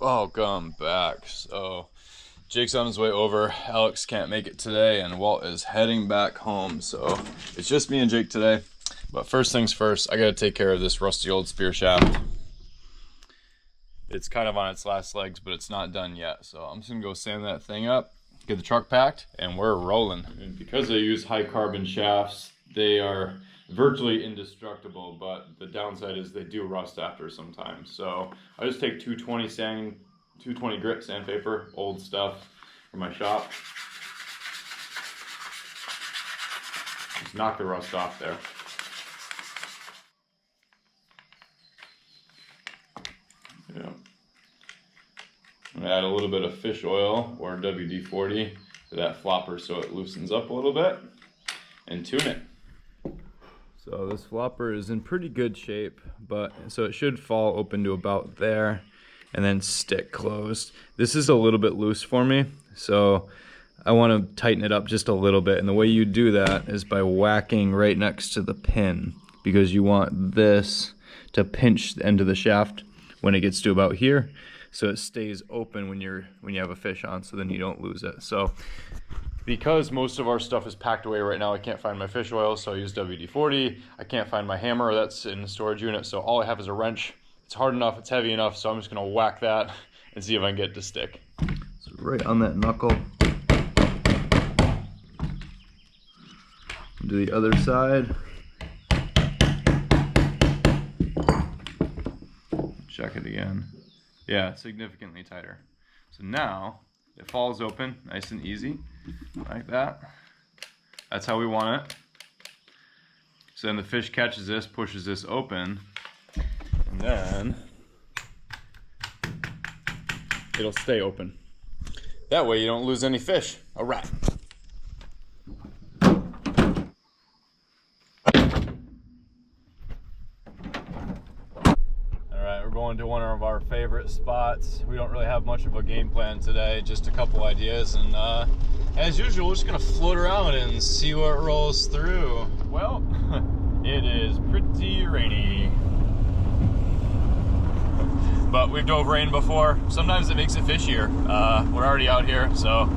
Welcome back. So Jake's on his way over, Alex can't make it today, and Walt is heading back home. So it's just me and Jake today. But first things first, I gotta take care of this rusty old spear shaft. It's kind of on its last legs, but it's not done yet. So I'm just gonna go sand that thing up, get the truck packed, and we're rolling. And because they use high carbon shafts, they are virtually indestructible, but the downside is they do rust after sometimes. So I just take 220 grit sandpaper, old stuff from my shop. Just knock the rust off there. Yeah. I'm gonna add a little bit of fish oil or WD-40 to that flopper so it loosens up a little bit, and tune it. So this flopper is in pretty good shape, but so it should fall open to about there and then stick closed. This is a little bit loose for me, so I want to tighten it up just a little bit. And the way you do that is by whacking right next to the pin, because you want this to pinch the end of the shaft when it gets to about here, so it stays open when you have a fish on, so then you don't lose it. So because most of our stuff is packed away right now, I can't find my fish oil, so I use WD-40. I can't find my hammer, that's in the storage unit, so all I have is a wrench. It's hard enough, it's heavy enough, so I'm just gonna whack that and see if I can get it to stick. So right on that knuckle. Do the other side. Check it again. Yeah, it's significantly tighter. So now it falls open nice and easy, like that. That's how we want it. So then the fish catches this, pushes this open, and then it'll stay open. That way you don't lose any fish. All right. Going to one of our favorite spots. We don't really have much of a game plan today, just a couple ideas, and as usual we're just gonna float around and see what rolls through. Well, it is pretty rainy, but we've dove rain before. Sometimes it makes it fishier. We're already out here, so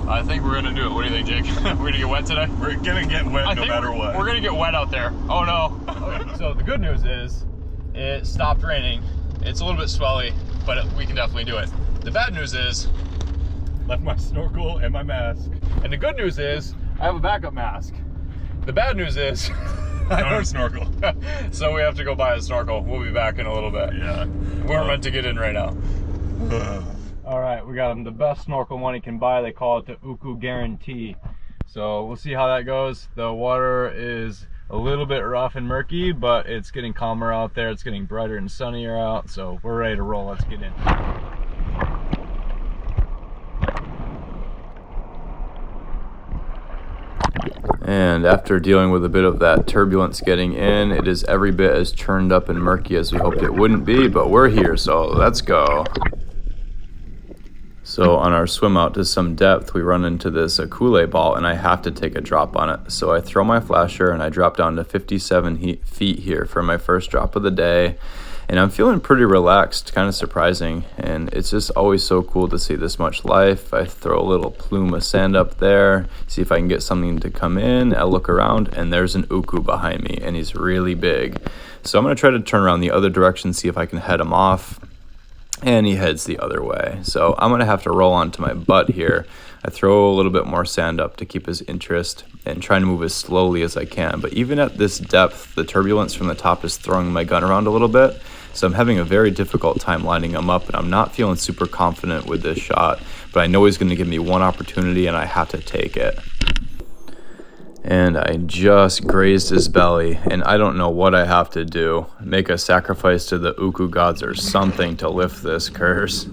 I think we're gonna do it. What do you think, Jake? We're gonna get wet today? We're gonna get wet no matter what. We're gonna get wet out there. Oh no. Okay. So the good news is it stopped raining. It's a little bit swelly, but we can definitely do it. The bad news is, left my snorkel and my mask. And the good news is, I have a backup mask. The bad news is, I don't have a snorkel. So we have to go buy a snorkel. We'll be back in a little bit. Yeah. We're meant to get in right now. All right, we got him the best snorkel money can buy. They call it the Uku Guarantee. So we'll see how that goes. The water is a little bit rough and murky, but it's getting calmer out there. It's getting brighter and sunnier out, so we're ready to roll. Let's get in. And after dealing with a bit of that turbulence getting in, it is every bit as churned up and murky as we hoped it wouldn't be, but we're here, so let's go. So on our swim out to some depth, we run into this Akule ball, and I have to take a drop on it. So I throw my flasher and I drop down to 57 feet here for my first drop of the day. And I'm feeling pretty relaxed, kind of surprising. And it's just always so cool to see this much life. I throw a little plume of sand up there, see if I can get something to come in. I look around and there's an Uku behind me, and he's really big. So I'm gonna try to turn around the other direction, see if I can head him off. And he heads the other way. So I'm gonna have to roll onto my butt here. I throw a little bit more sand up to keep his interest and try to move as slowly as I can. But even at this depth, the turbulence from the top is throwing my gun around a little bit. So I'm having a very difficult time lining him up, and I'm not feeling super confident with this shot, but I know he's gonna give me one opportunity and I have to take it. And I just grazed his belly, and I don't know what I have to do. Make a sacrifice to the Uku gods or something to lift this curse.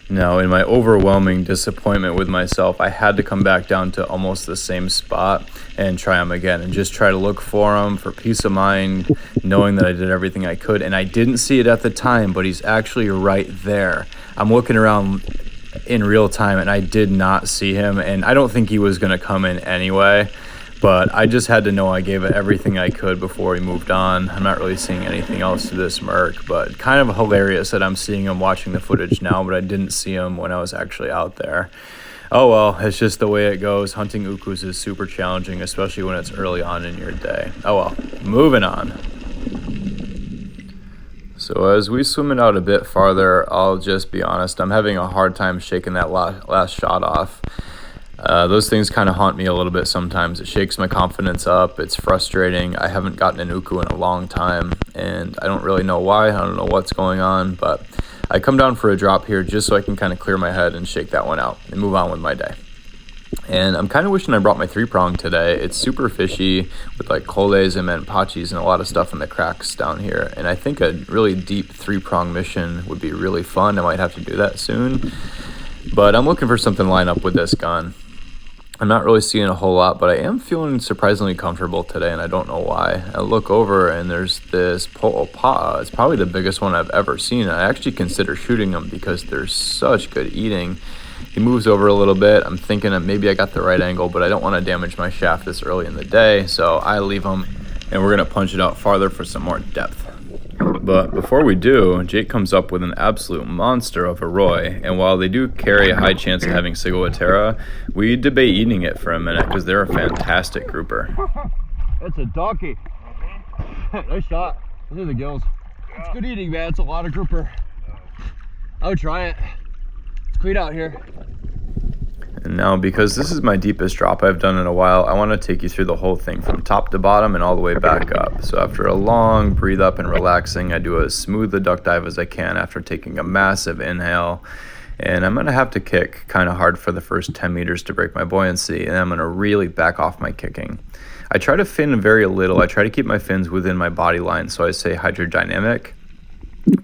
Now, in my overwhelming disappointment with myself, I had to come back down to almost the same spot and try him again, and just try to look for him for peace of mind, knowing that I did everything I could. And I didn't see it at the time, but he's actually right there. I'm looking around in real time, and I did not see him, and I don't think he was going to come in anyway. But I just had to know I gave it everything I could before we moved on. I'm not really seeing anything else to this Merc, but kind of hilarious that I'm seeing him watching the footage now, but I didn't see him when I was actually out there. Oh well, it's just the way it goes. Hunting ukus is super challenging, especially when it's early on in your day. Oh well, moving on. So as we swim it out a bit farther, I'll just be honest, I'm having a hard time shaking that last shot off. Those things kind of haunt me a little bit sometimes. It shakes my confidence up. It's frustrating. I haven't gotten an uku in a long time, and I don't really know why. I don't know what's going on, but I come down for a drop here just so I can kind of clear my head and shake that one out and move on with my day. And I'm kind of wishing I brought my 3-prong today. It's super fishy with like coles and menpachis and a lot of stuff in the cracks down here. And I think a really deep 3-prong mission would be really fun. I might have to do that soon. But I'm looking for something to line up with this gun. I'm not really seeing a whole lot, but I am feeling surprisingly comfortable today, and I don't know why. I look over, and there's this po'opa'a. It's probably the biggest one I've ever seen. I actually consider shooting him because they're such good eating. He moves over a little bit. I'm thinking that maybe I got the right angle, but I don't want to damage my shaft this early in the day, so I leave him, and we're going to punch it out farther for some more depth. But before we do, Jake comes up with an absolute monster of a Roy, and while they do carry a high chance of having ciguatera, we debate eating it for a minute because they're a fantastic grouper. That's a donkey. Nice shot. Those are the gills. It's good eating, man. It's a lot of grouper. I would try it. It's clean out here. And now, because this is my deepest drop I've done in a while, I want to take you through the whole thing from top to bottom and all the way back up. So after a long breathe up and relaxing, I do as smooth a duck dive as I can after taking a massive inhale. And I'm going to have to kick kind of hard for the first 10 meters to break my buoyancy, and I'm going to really back off my kicking. I try to fin very little. I try to keep my fins within my body line, so I say hydrodynamic.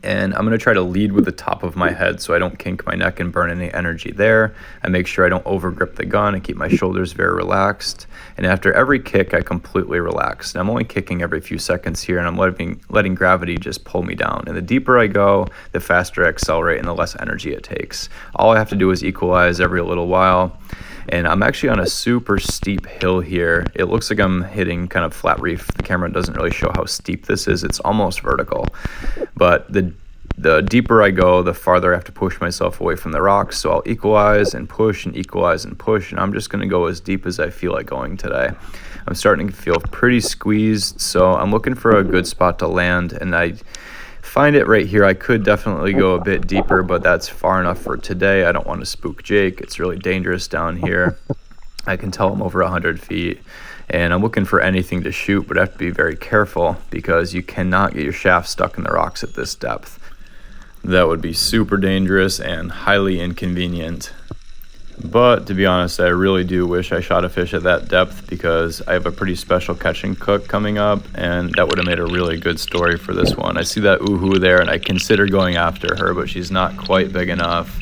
And I'm going to try to lead with the top of my head so I don't kink my neck and burn any energy there. I make sure I don't over grip the gun and keep my shoulders very relaxed. And after every kick, I completely relax. And I'm only kicking every few seconds here, and I'm letting gravity just pull me down. And the deeper I go, the faster I accelerate and the less energy it takes. All I have to do is equalize every little while. And I'm actually on a super steep hill here. It looks like I'm hitting kind of flat reef. The camera doesn't really show how steep this is. It's almost vertical. But the deeper I go, the farther I have to push myself away from the rocks. So I'll equalize and push and equalize and push. And I'm just going to go as deep as I feel like going today. I'm starting to feel pretty squeezed. So I'm looking for a good spot to land. And I find it right here. I could definitely go a bit deeper, but that's far enough for today. I don't want to spook Jake. It's really dangerous down here. I can tell I'm over 100 feet, and I'm looking for anything to shoot, but I have to be very careful because you cannot get your shaft stuck in the rocks at this depth. That would be super dangerous and highly inconvenient. But to be honest, I really do wish I shot a fish at that depth because I have a pretty special catch and cook coming up, and that would have made a really good story for this one. I see that uhu there, and I consider going after her, but she's not quite big enough.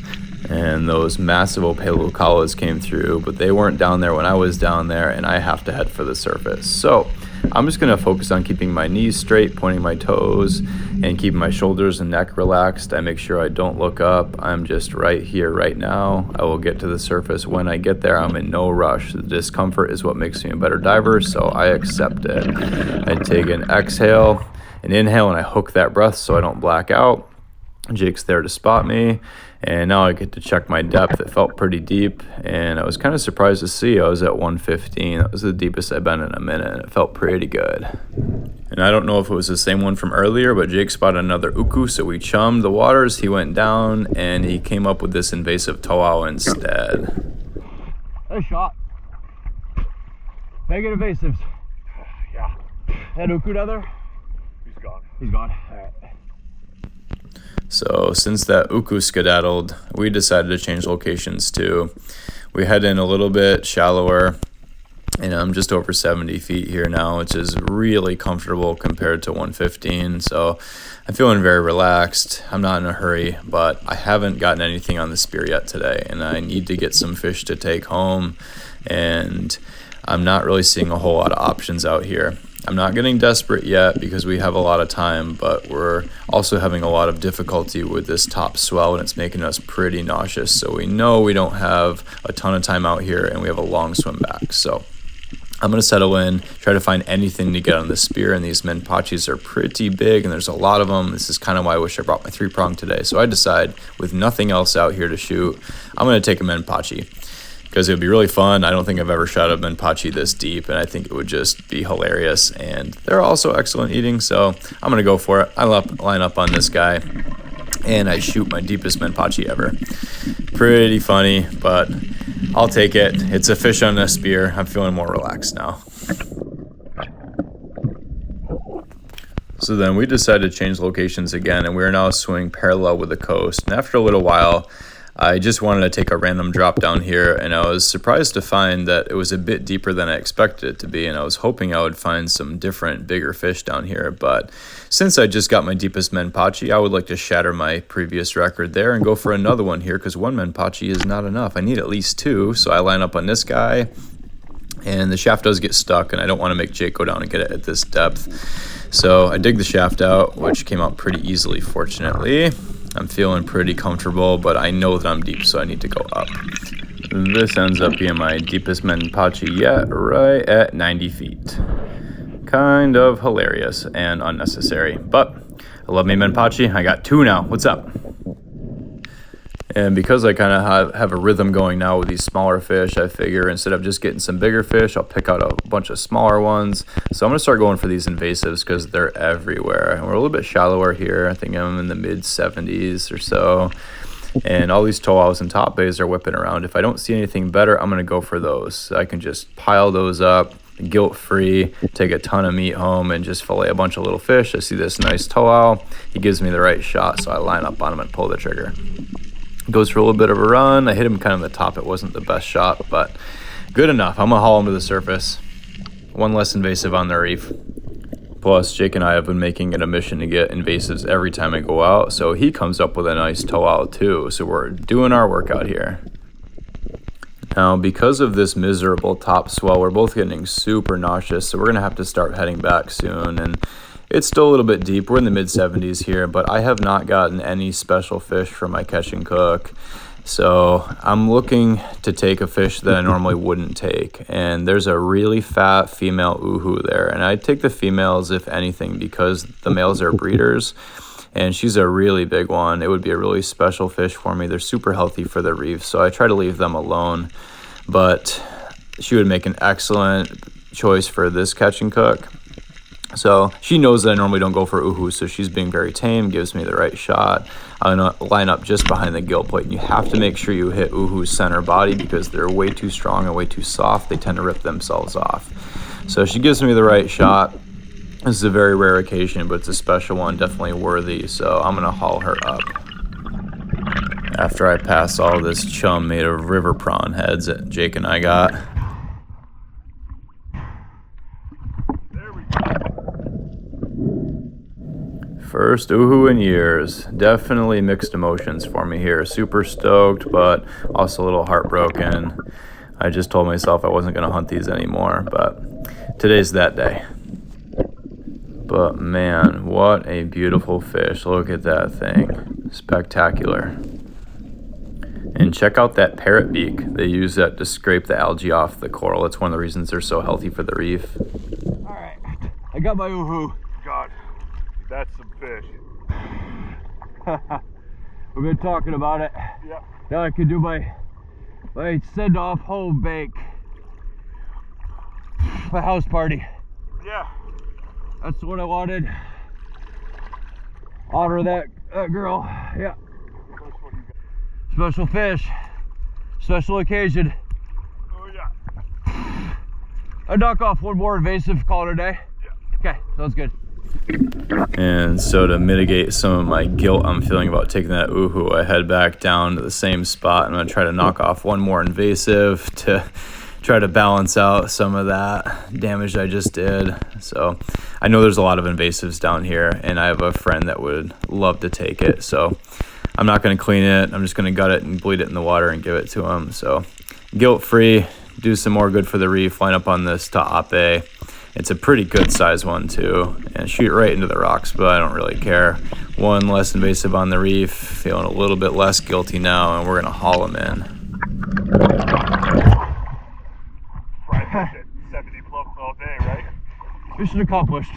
And those massive palu came through, but they weren't down there when I was down there, and I have to head for the surface. So I'm just going to focus on keeping my knees straight, pointing my toes, and keeping my shoulders and neck relaxed. I make sure I don't look up. I'm just right here, right now. I will get to the surface when I get there. I'm in no rush. The discomfort is what makes me a better diver, so I accept it. I take an exhale, an inhale, and I hook that breath so I don't black out. Jake's there to spot me, and now I get to check my depth. It felt pretty deep, and I was kind of surprised to see I was at 115. That was the deepest I've been in a minute, and it felt pretty good. And I don't know if it was the same one from earlier, but Jake spotted another uku, so we chummed the waters. He went down, and he came up with this invasive to'au instead. Nice shot. Big invasives. Yeah. That uku down there? He's gone. He's gone. All right. So since that uku skedaddled, we decided to change locations too. We head in a little bit shallower, and I'm just over 70 feet here now, which is really comfortable compared to 115. So I'm feeling very relaxed. I'm not in a hurry, but I haven't gotten anything on the spear yet today, and I need to get some fish to take home, and I'm not really seeing a whole lot of options out here. I'm not getting desperate yet because we have a lot of time, but we're also having a lot of difficulty with this top swell, and it's making us pretty nauseous. So we know we don't have a ton of time out here, and we have a long swim back. So I'm going to settle in, try to find anything to get on the spear, and these Menpachis are pretty big, and there's a lot of them. This is kind of why I wish I brought my 3-prong today. So I decide, with nothing else out here to shoot, I'm going to take a Menpachi, because it would be really fun. I don't think I've ever shot a Menpachi this deep, and I think it would just be hilarious, and they're also excellent eating, so I'm going to go for it. I line up on this guy, and I shoot my deepest Menpachi ever. Pretty funny, but I'll take it. It's a fish on a spear. I'm feeling more relaxed now. So then we decided to change locations again, and we are now swimming parallel with the coast. And after a little while, I just wanted to take a random drop down here, and I was surprised to find that it was a bit deeper than I expected it to be, and I was hoping I would find some different, bigger fish down here. But since I just got my deepest Menpachi, I would like to shatter my previous record there and go for another one here, because one Menpachi is not enough. I need at least 2, so I line up on this guy, and the shaft does get stuck, and I don't want to make Jake go down and get it at this depth. So I dig the shaft out, which came out pretty easily, fortunately. I'm feeling pretty comfortable, but I know that I'm deep, so I need to go up. This ends up being my deepest Menpachi yet, right at 90 feet. Kind of hilarious and unnecessary, but I love me Menpachi. I got 2 now. What's up? And because I kind of have a rhythm going now with these smaller fish, I figure instead of just getting some bigger fish, I'll pick out a bunch of smaller ones. So I'm going to start going for these invasives because they're everywhere. And we're a little bit shallower here. I think I'm in the mid-70s or so. And all these towels and top bays are whipping around. If I don't see anything better, I'm going to go for those. So I can just pile those up, guilt-free, take a ton of meat home, and just fillet a bunch of little fish. I see this nice towel. He gives me the right shot, so I line up on him and pull the trigger. Goes for a little bit of a run. I hit him kind of the top. It wasn't the best shot, but good enough. I'm going to haul him to the surface. One less invasive on the reef. Plus, Jake and I have been making it a mission to get invasives every time I go out, so he comes up with a nice tow out too. So we're doing our workout here. Now, because of this miserable top swell, we're both getting super nauseous, so we're going to have to start heading back soon. And it's still a little bit deep. We're in the mid-70s here, but I have not gotten any special fish for my catch and cook. So I'm looking to take a fish that I normally wouldn't take. And there's a really fat female uhu there. And I take the females, if anything, because the males are breeders. And she's a really big one. It would be a really special fish for me. They're super healthy for the reef, so I try to leave them alone. But she would make an excellent choice for this catch and cook. So she knows that I normally don't go for uhu, so she's being very tame, gives me the right shot. I'm going to line up just behind the gill plate, and you have to make sure you hit uhu's center body because they're way too strong and way too soft. They tend to rip themselves off. So she gives me the right shot. This is a very rare occasion, but it's a special one, definitely worthy, so I'm going to haul her up. After I pass all this chum made of river prawn heads that Jake and I got, first uhu in years. Definitely mixed emotions for me here. Super stoked, but also a little heartbroken. I just told myself I wasn't going to hunt these anymore, but today's that day. But man, what a beautiful fish. Look at that thing. Spectacular. And check out that parrot beak. They use that to scrape the algae off the coral. It's one of the reasons they're so healthy for the reef. All right, I got my uhu. God, that's some fish. We've been talking about it. Yeah. Now I can do my send-off home bake. My house party. Yeah. That's what I wanted. Honor that girl. Yeah. Special fish. Special occasion. Oh yeah. I knock off one more invasive, call it a day. Yeah. Okay, sounds good. And so to mitigate some of my guilt I'm feeling about taking that uhu, I head back down to the same spot. I'm going to try to knock off one more invasive to try to balance out some of that damage I just did. So I know there's a lot of invasives down here, and I have a friend that would love to take it. So I'm not going to clean it. I'm just going to gut it and bleed it in the water and give it to him. So guilt-free, do some more good for the reef, line up on this ta'ape. It's a pretty good size one too, and shoot right into the rocks, but I don't really care. One less invasive on the reef, feeling a little bit less guilty now, and we're gonna haul him in. Fried fish at 70 plus. Mission accomplished.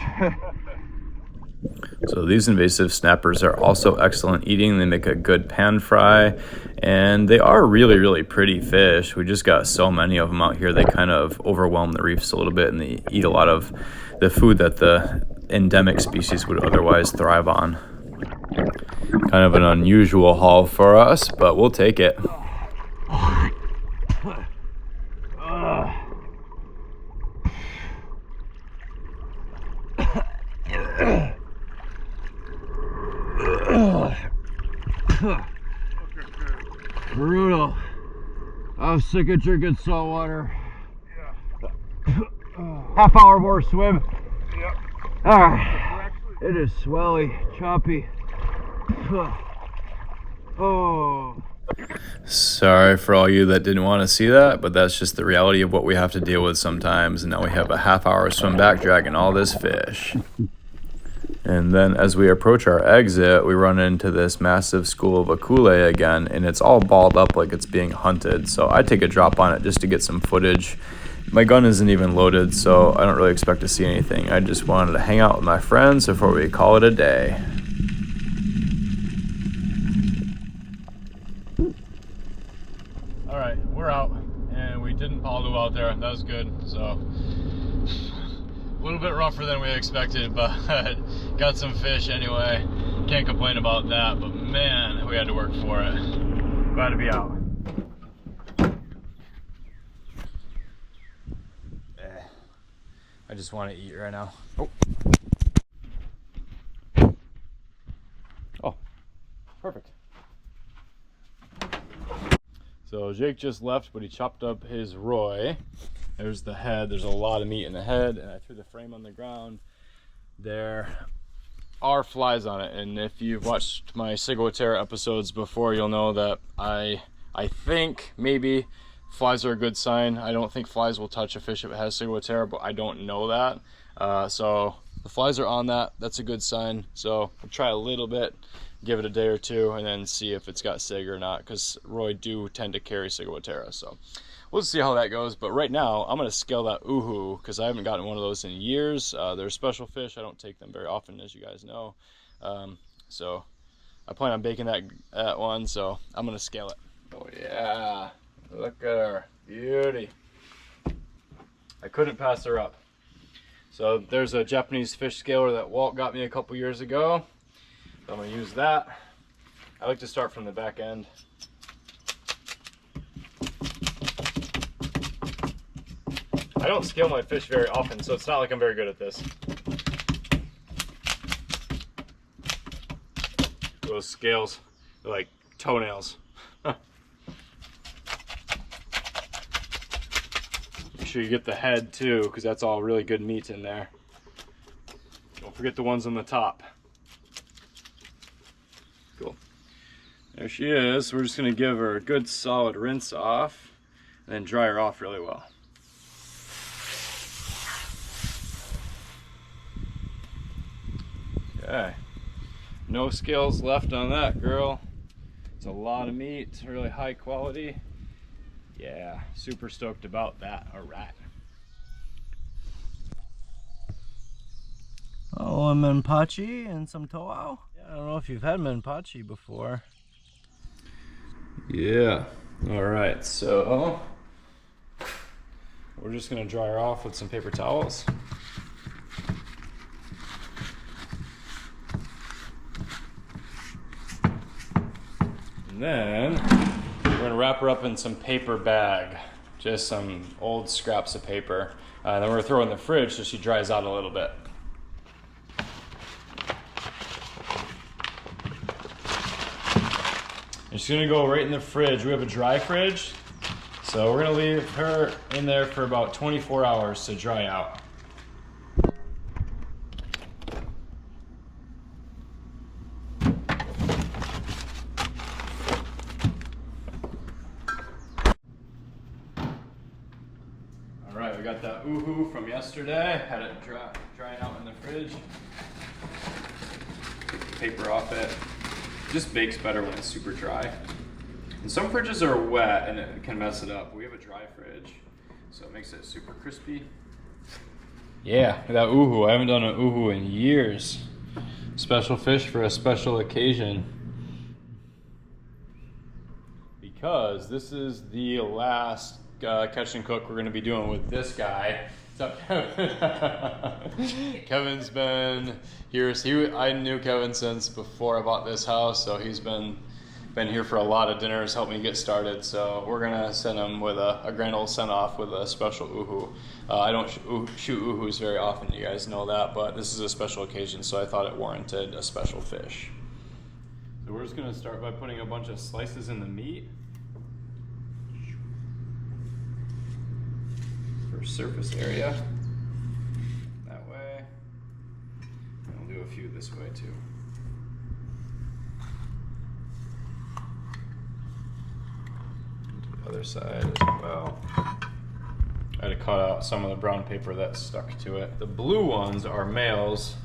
So these invasive snappers are also excellent eating. They make a good pan fry, and they are really, really pretty fish. We just got so many of them out here. They kind of overwhelm the reefs a little bit, and they eat a lot of the food that the endemic species would otherwise thrive on. Kind of an unusual haul for us, but we'll take it. Brutal. I'm sick of drinking salt water. Yeah. Half hour more swim. Yep. Alright. It is swelly, choppy. Oh. Sorry for all you that didn't want to see that, but that's just the reality of what we have to deal with sometimes. And now we have a half-hour swim back dragging all this fish. And then as we approach our exit, we run into this massive school of akule again, and it's all balled up like it's being hunted. So I take a drop on it just to get some footage. My gun isn't even loaded, so I don't really expect to see anything. I just wanted to hang out with my friends before we call it a day. All right, we're out, and we didn't palu out there. That was good. So a little bit rougher than we expected, but got some fish anyway. Can't complain about that, but man, we had to work for it. Glad to be out. I just want to eat right now. Oh, perfect. So Jake just left, but he chopped up his roy. There's the head. There's a lot of meat in the head, and I threw the frame on the ground. There are flies on it, and if you've watched my ciguatera episodes before, you'll know that I think maybe flies are a good sign. I don't think flies will touch a fish if it has ciguatera, but I don't know that. So the flies are on that. That's a good sign. So we'll try a little bit, give it a day or two, and then see if it's got sig or not, because roy do tend to carry ciguatera. So we'll see how that goes. But right now, I'm going to scale that uhu, because I haven't gotten one of those in years. They're special fish. I don't take them very often, as you guys know. So I plan on baking that one, so I'm going to scale it. Oh, yeah. Look at her. Beauty. I couldn't pass her up. So there's a Japanese fish scaler that Walt got me a couple years ago. So I'm going to use that. I like to start from the back end. I don't scale my fish very often, so it's not like I'm very good at this. Those scales are like toenails. Make sure you get the head too, because that's all really good meat in there. Don't forget the ones on the top. Cool. There she is. We're just going to give her a good solid rinse off and then dry her off really well. Okay. No scales left on that girl. It's a lot of meat. It's really high quality. Yeah, super stoked about that. All right. Oh, a Menpachi and some toao. Yeah, I don't know if you've had Menpachi before. Yeah. All right. So we're just gonna dry her off with some paper towels. And then we're gonna wrap her up in some paper bag, just some old scraps of paper. Then we're gonna throw her in the fridge so she dries out a little bit. And she's gonna go right in the fridge. We have a dry fridge, so we're gonna leave her in there for about 24 hours to dry out. Alright, we got that uhu from yesterday. Had it drying out in the fridge. Paper off it. Just bakes better when it's super dry. And some fridges are wet and it can mess it up. We have a dry fridge, so it makes it super crispy. Yeah, that uhu. I haven't done an uhu in years. Special fish for a special occasion. Because this is the last catch and cook we're going to be doing with this guy. What's up, Kevin? Kevin's been here. I knew Kevin since before I bought this house, so he's been here for a lot of dinners, helped me get started. So we're gonna send him with a grand old send off with a special uhu. I don't shoot uhus very often, you guys know that, but this is a special occasion, so I thought it warranted a special fish. So we're just gonna start by putting a bunch of slices in the meat for surface area. That way. And we'll do a few this way too. Other side as well. I had to cut out some of the brown paper that stuck to it. The blue ones are males,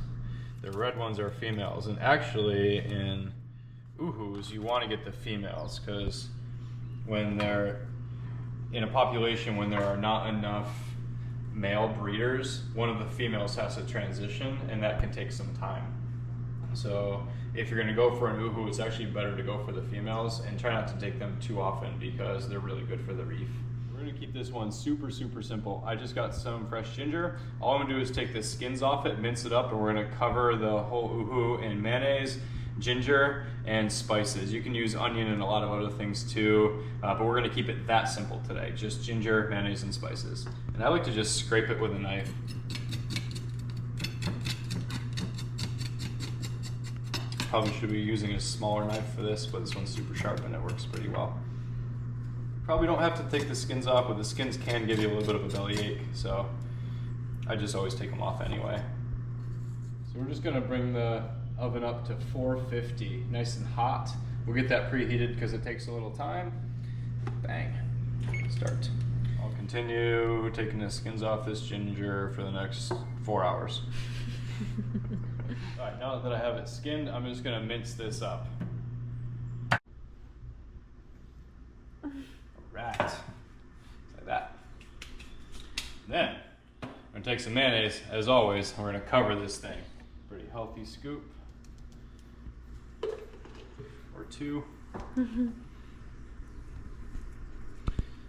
the red ones are females. And actually in uhus, you want to get the females because when they're in a population, when there are not enough male breeders, one of the females has to transition and that can take some time. So if you're going to go for an uhu, it's actually better to go for the females and try not to take them too often because they're really good for the reef. We're going to keep this one super, super simple. I just got some fresh ginger. All I'm going to do is take the skins off it, mince it up, and we're going to cover the whole uhu in mayonnaise, ginger, and spices. You can use onion and a lot of other things too, but we're going to keep it that simple today. Just ginger, mayonnaise, and spices. And I like to just scrape it with a knife. Probably should be using a smaller knife for this, but this one's super sharp and it works pretty well. Probably don't have to take the skins off, but the skins can give you a little bit of a bellyache, so I just always take them off anyway. So we're just gonna bring the oven up to 450, nice and hot. We'll get that preheated because it takes a little time. Bang, start. I'll continue taking the skins off this ginger for the next 4 hours. All right, now that I have it skinned, I'm just gonna mince this up. All right, like that. Then, I'm gonna take some mayonnaise, as always, and we're gonna cover this thing. Pretty healthy scoop. Or two.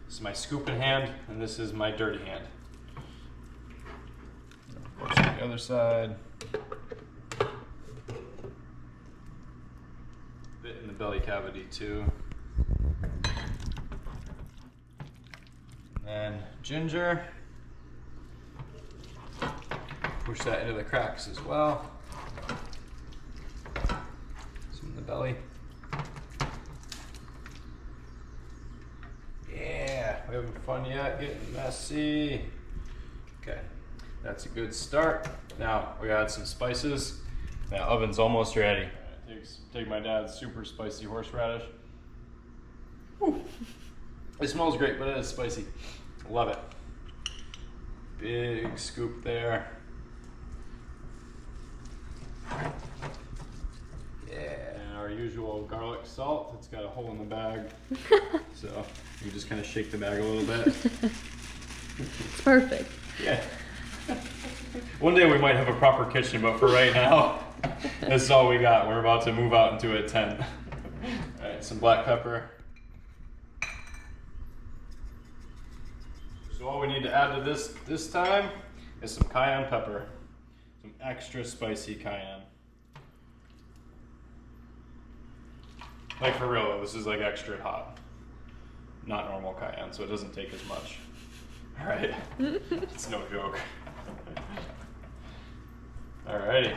This is my scooping hand, and this is my dirty hand. And of course, on the other side. Bit in the belly cavity too. And then ginger. Push that into the cracks as well. Some in the belly. Yeah, we having fun yet? Getting messy. Okay, that's a good start. Now we add some spices. That oven's almost ready. Take my dad's super spicy horseradish. Whew. It smells great, but it is spicy. Love it. Big scoop there. Yeah, and our usual garlic salt. It's got a hole in the bag, so you just kind of shake the bag a little bit. It's perfect. Yeah. One day we might have a proper kitchen, but for right now, this is all we got. We're about to move out into a tent. All right, some black pepper. So all we need to add to this time is some cayenne pepper. Some extra spicy cayenne. Like for real though, this is like extra hot. Not normal cayenne, so it doesn't take as much. All right, it's no joke. Alrighty.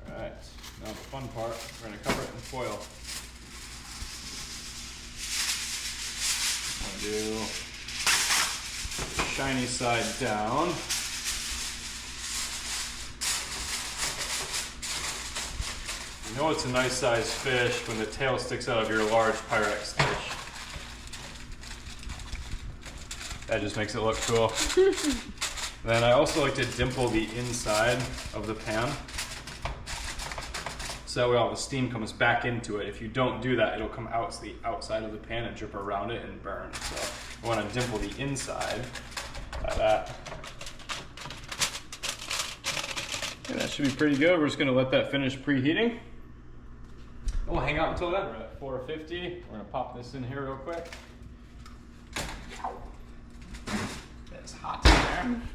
Alright, now the fun part, we're going to cover it in foil. I'm going to do the shiny side down. You know it's a nice sized fish when the tail sticks out of your large Pyrex fish. That just makes it look cool. Then I also like to dimple the inside of the pan. so that way all the steam comes back into it. If you don't do that, it'll come out to the outside of the pan and drip around it and burn. So I want to dimple the inside like that. And that should be pretty good. We're just gonna let that finish preheating. We'll hang out until then. We're at 450. We're gonna pop this in here real quick. It's hot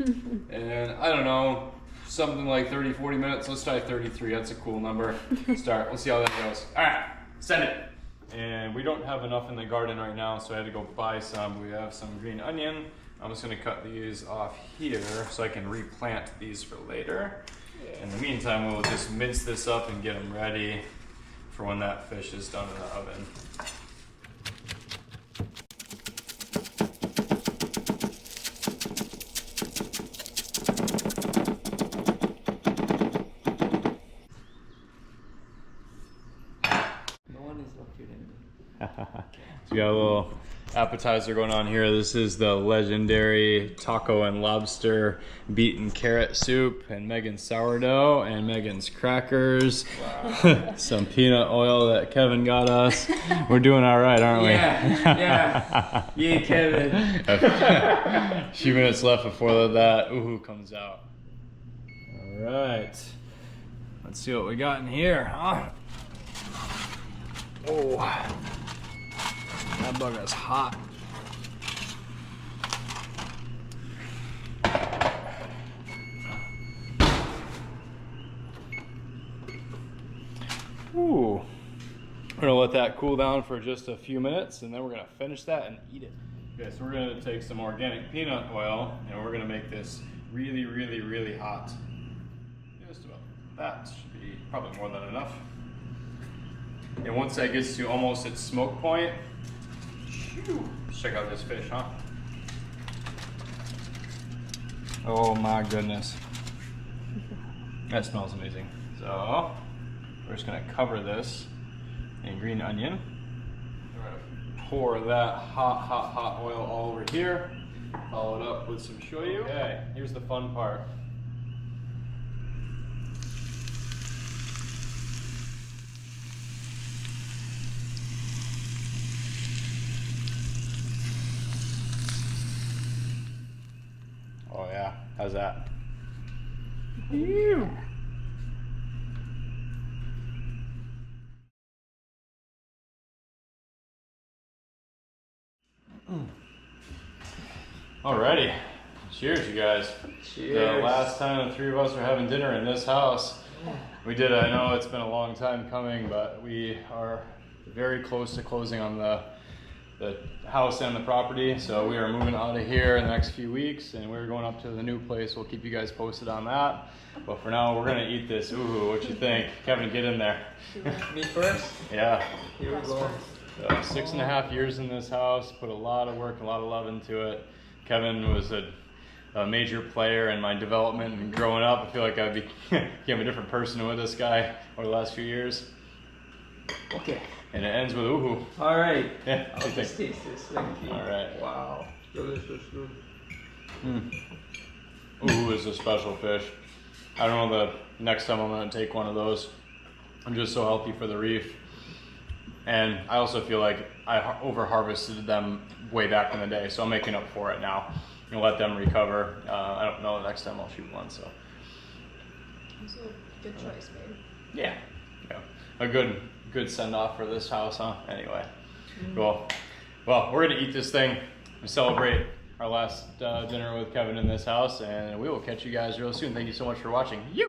in there. And I don't know, something like 30, 40 minutes. Let's try 33. That's a cool number. Start. We'll see how that goes. All right, send it. And we don't have enough in the garden right now, so I had to go buy some. We have some green onion. I'm just gonna cut these off here so I can replant these for later. In the meantime, we'll just mince this up and get them ready for when that fish is done in the oven. No one is luckier than me. So we got a little appetizer going on here. This is the legendary taco and lobster beaten carrot soup, and Megan's sourdough, and Megan's crackers. Wow. Some peanut oil that Kevin got us. We're doing all right, aren't we? Yeah. Yeah, Kevin. A few minutes left before that ooh comes out. All right. Let's see what we got in here, huh? Oh. That bug is hot. Ooh. We're gonna let that cool down for just a few minutes, and then we're gonna finish that and eat it. Okay, so we're gonna take some organic peanut oil, and we're gonna make this really, really, really hot. Just about that should be probably more than enough. And once that gets to almost its smoke point, let's check out this fish, huh? Oh my goodness. That smells amazing. So, we're just gonna cover this in green onion. We're gonna pour that hot oil all over here. Follow it up with some shoyu. Okay, here's the fun part. Oh yeah, how's that? Ew. Alrighty, cheers you guys. Cheers. The last time the three of us were having dinner in this house, we did, I know it's been a long time coming, but we are very close to closing on the house and the property, so we are moving out of here in the next few weeks, and we're going up to the new place. We'll keep you guys posted on that, but for now we're gonna eat this. Ooh, what you think? Kevin, get in there. Me first? Yeah. Here we go. 6.5 years in this house, put a lot of work, a lot of love into it. Kevin was a major player in my development and growing up. I feel like I became a different person with this guy over the last few years. Okay. And it ends with ooh. All right. Yeah. I'll just taste this. Thank you. All right. Wow. Delicious. Ooh is a special fish. I don't know the next time I'm gonna take one of those. I'm just so healthy for the reef. And I also feel like I over harvested them way back in the day, so I'm making up for it now. And let them recover. I don't know, the next time I'll shoot one, so. It's a good choice, babe. Yeah. A good send off for this house, huh? Anyway. Cool. Well, we're gonna eat this thing and celebrate our last dinner with Kevin in this house, and we will catch you guys real soon. Thank you so much for watching.